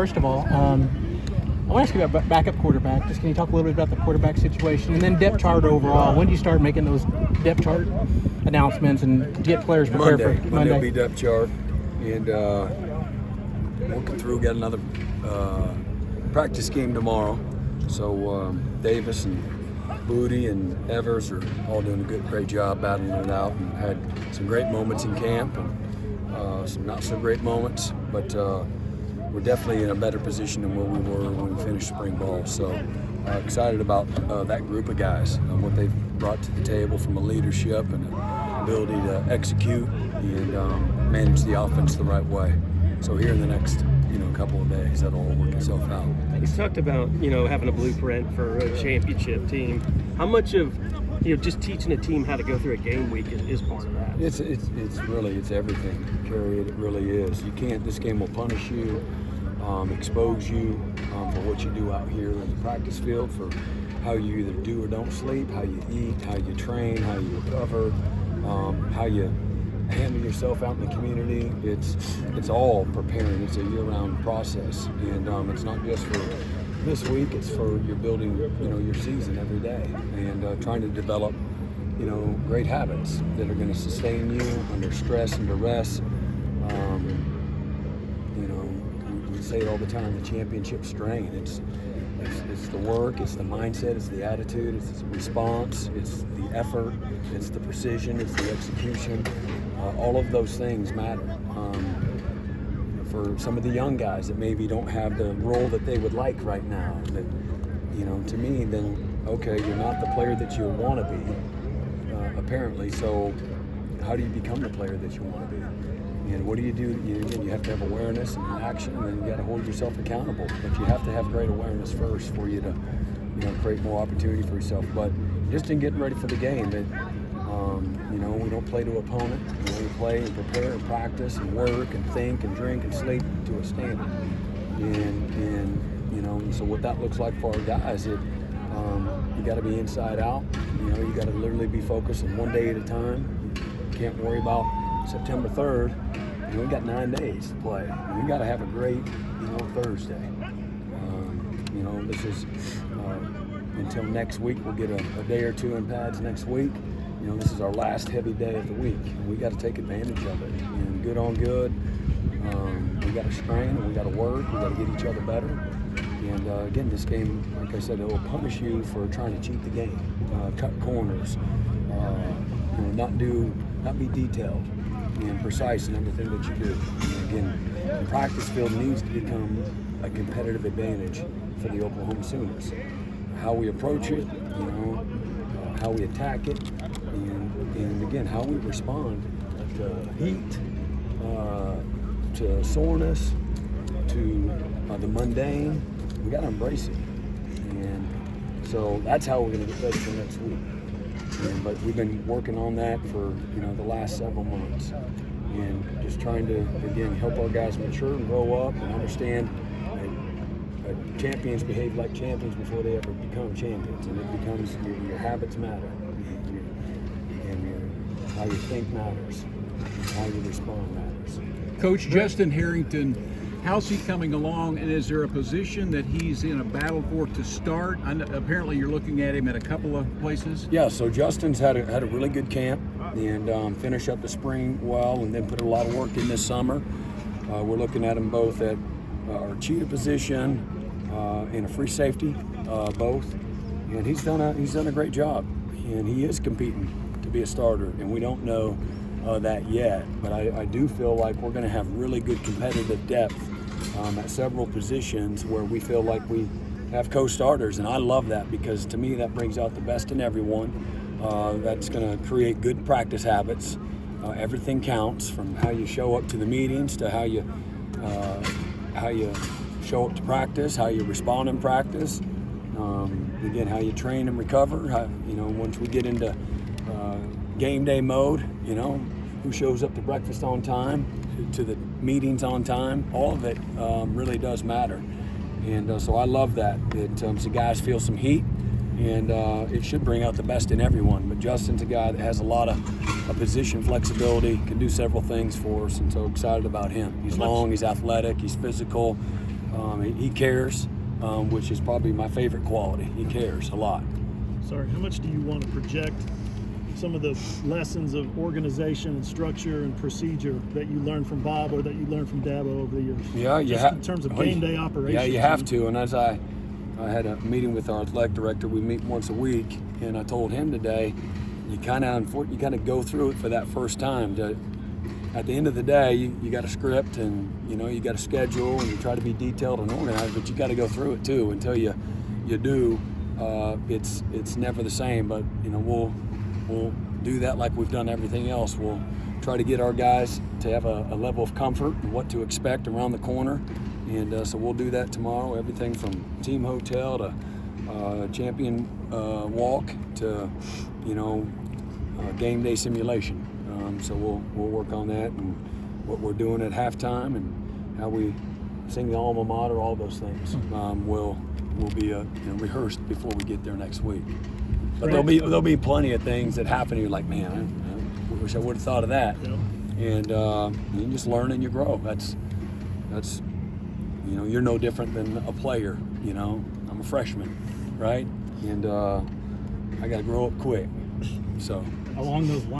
First of all, I want to ask you about backup quarterback. Just can you talk a little bit about the quarterback situation and then depth chart overall? When do you start making those depth chart announcements and get players prepared for Monday? Monday will be depth chart, and working through. Got another practice game tomorrow. So Davis and Booty and Evers are all doing a great job battling it out, and had some great moments in camp and some not so great moments, but we're definitely in a better position than where we were when we finished spring ball. So excited about that group of guys and what they've brought to the table from a leadership and an ability to execute and manage the offense the right way. So here in the next couple of days, that'll all work itself out. He's talked about having a blueprint for a championship team. How much of just teaching a team how to go through a game week is part of that? It's everything, Kerry. It really is. You can't. This game will punish you, expose you for what you do out here in the practice field, for how you either do or don't sleep, how you eat, how you train, how you recover, how you handle yourself out in the community. It's all preparing. It's a year-round process, and it's not just for this week. It's for you're building your season every day and trying to develop great habits that are going to sustain you under stress and duress. We say it all the time, the championship strain. It's the work, it's the mindset, it's the attitude, it's the response, it's the effort, it's the precision, it's the execution. All of those things matter. For some of the young guys that maybe don't have the role that they would like right now, that to me, then okay, you're not the player that you want to be, apparently. So how do you become the player that you want to be? And what do? You have to have awareness and action, and then you got to hold yourself accountable. But you have to have great awareness first for you to create more opportunity for yourself. But just in getting ready for the game, that we don't play to opponent. We play and prepare and practice and work and think and drink and sleep to a standard. And so what that looks like for our guys, you got to be inside out. You got to literally be focused on one day at a time. You can't worry about September 3rd. We got 9 days to play. We got to have a great Thursday. This is until next week. We'll get a day or two in pads next week. This is our last heavy day of the week, and we got to take advantage of it. And good on good, we got to strain and we got to work. We got to get each other better. And again, this game, like I said, it will punish you for trying to cheat the game, cut corners, not be detailed and precise in everything that you do. And again, the practice field needs to become a competitive advantage for the Oklahoma Sooners. How we approach it, how we attack it, and again, how we respond to heat, to soreness, to the mundane. We got to embrace it. And so that's how we're going to get ready for next week. But we've been working on that for the last several months, and just trying to again help our guys mature and grow up and understand that champions behave like champions before they ever become champions, and it becomes your habits matter, and how you think matters, and how you respond matters. Coach Justin Harrington, how's he coming along, and is there a position that he's in a battle for to start? Apparently you're looking at him at a couple of places. Yeah, so Justin's had a really good camp and finished up the spring well, and then put a lot of work in this summer. We're looking at him both at our cheetah position and a free safety, both. And he's done a great job, and he is competing to be a starter, and we don't know that yet, but I do feel like we're going to have really good competitive depth at several positions where we feel like we have co-starters, and I love that, because to me that brings out the best in everyone. That's going to create good practice habits. Everything counts, from how you show up to the meetings to how you show up to practice, how you respond in practice, again, how you train and recover. Once we get into game day mode, who shows up to breakfast on time, to the meetings on time, all of it really does matter. And so I love that the guys feel some heat, and it should bring out the best in everyone. But Justin's a guy that has a lot of position flexibility, can do several things for us, and so excited about him. He's long, he's athletic, he's physical, He cares, which is probably my favorite quality. He cares a lot. Sorry, how much do you want to project some of the lessons of organization and structure and procedure that you learned from Bob or that you learned from Dabo over the years? Yeah, you Just have in terms of game day operations. Yeah, you have to. And as I had a meeting with our athletic director, we meet once a week, and I told him today, you kind of go through it for that first time. At the end of the day, you got a script, and you got a schedule, and you try to be detailed and organized, but you got to go through it too. Until you do, it's never the same. But we'll do that like we've done everything else. We'll try to get our guys to have a level of comfort and what to expect around the corner, and so we'll do that tomorrow. Everything from team hotel to champion walk to game day simulation. So we'll work on that and what we're doing at halftime and how we sing the alma mater. All those things will be rehearsed before we get there next week. But there'll be plenty of things that happen. You're like, man, I wish I would have thought of that. Yep. And you just learn and you grow. That's you're no different than a player. I'm a freshman, right? And I got to grow up quick. So Along those lines.